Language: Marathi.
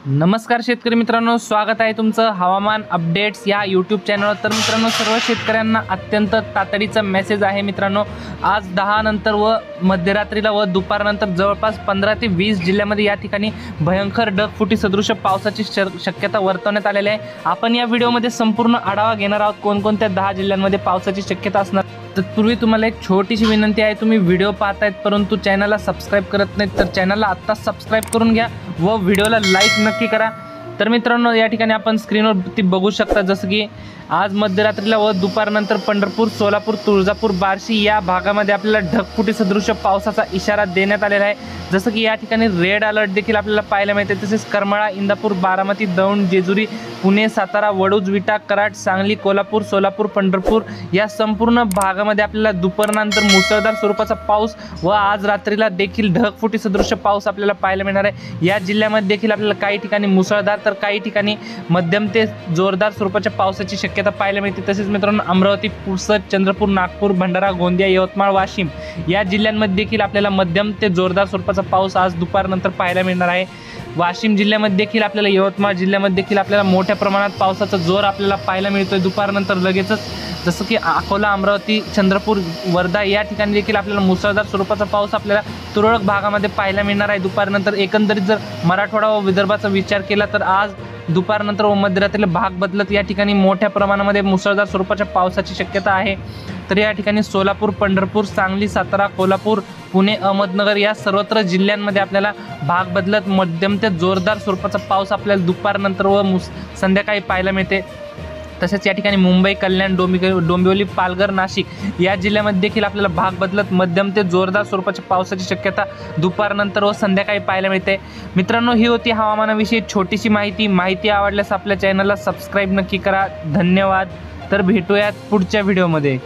नमस्कार शेतकरी मित्रांनो, स्वागत आहे तुमचं हवामान अपडेट्स या यूट्यूब चॅनलवर। तर मित्रांनो, सर्व शेतकऱ्यांना अत्यंत तातडीचा मेसेज आहे मित्रांनो। आज 10 नंतर व मध्यरात्रीला व दुपारनंतर जवळपास 15 ते 20 जिल्ह्यामध्ये या ठिकाणी भयंकर ढगफुटी सदृश पावसाची शक्यता वर्तवण्यात आलेली आहे। आपण या व्हिडिओमध्ये संपूर्ण आढावा घेणार आहोत कोणकोणत्या 10 जिल्ह्यांमध्ये पावसाची शक्यता असणार। तत्पूर्वी तुम्हाला एक छोटीशी विनंती आहे, तुम्ही व्हिडिओ पाहतायत परंतु चॅनलला सबस्क्राइब करत नाहीत तर चॅनलला आत्ता सबस्क्राइब करून घ्या व व्हिडिओला लाईक नक्की करा। तर मित्रांनो, या ठिकाणी आपण स्क्रीनवर बघू शकता, जसं की आज मध्यरात्रीला व दुपारनंतर पंढरपूर, सोलापूर, तुळजापूर, बार्शी या भागामध्ये आपल्याला ढगफुटी सदृश पावसाचा इशारा देण्यात आलेला आहे। जसं की या ठिकाणी रेड अलर्ट देखील आपल्याला पाहायला मिळते। तसेच करमाळा, इंदापूर, बारामती, दौंड, जेजुरी, पुणे, सातारा, वडूज, विटा, कराड, सांगली, कोल्हापूर, सोलापूर, पंढरपूर या संपूर्ण भागामध्ये आपल्याला दुपारनंतर मुसळधार स्वरूपाचा पाऊस व आज रात्रीला देखील ढगफुटी सदृश पाऊस आपल्याला पाहायला मिळणार आहे। या जिल्ह्यामध्ये देखील आपल्याला काही ठिकाणी मुसळधार तर काही ठिकाणी मध्यम ते जोरदार स्वरूपाच्या पावसाची शक्यता पाहायला मिळते। तसेच मित्रांनो, अमरावती, पुसद, चंद्रपूर, नागपूर, भंडारा, गोंदिया, यवतमाळ, वाशिम या जिल्ह्यांमध्ये देखील आपल्याला मध्यम ते जोरदार स्वरूपाचा पाऊस आज दुपारनंतर पाहायला मिळणार आहे। वाशिम जिल्ह्यामध्ये देखील आपल्याला, यवतमाळ जिल्ह्यामध्ये देखील आपल्याला मोठ्या प्रमाणात पावसाचा जोर आपल्याला पाहायला मिळतोय दुपारनंतर लगेचच। जसं की अकोला, अमरावती, चंद्रपूर, वर्धा या ठिकाणी देखील आपल्याला मुसळधार स्वरूपाचा पाऊस आपल्याला तुरळक भागामध्ये पाहायला मिळणार आहे दुपारनंतर। एकंदरीत जर मराठवाडा व विदर्भाचा विचार केला तर आज दुपारनंतर व मध्यरात्रीला भाग बदलत या ठिकाणी मोठ्या प्रमाणामध्ये मुसळधार स्वरूपाच्या पावसाची शक्यता आहे। तर या ठिकाणी सोलापूर, पंढरपूर, सांगली, सातारा, कोल्हापूर, पुणे, अहमदनगर या सर्वत्र जिल्ह्यांमध्ये आपल्याला भाग बदलत मध्यम ते जोरदार स्वरूपाचा पाऊस आपल्याला दुपारनंतर व संध्याकाळी पाहायला मिळते। तसेच या ठिकाणी मुंबई, कल्याण, डोंबिवली, पालघर, नाशिक या जिल्ह्यामध्ये देखील आपल्याला भाग बदलत मध्यम ते जोरदार स्वरूपाच्या पावसाची शक्यता दुपारनंतर व संध्याकाळी पाहायला मिळते। मित्रांनो, ही होती हवामानाविषयी छोटीशी माहिती आवडल्यास आपल्या चॅनलला सबस्क्राईब नक्की करा। धन्यवाद। तर भेटूयात पुढच्या व्हिडिओमध्ये।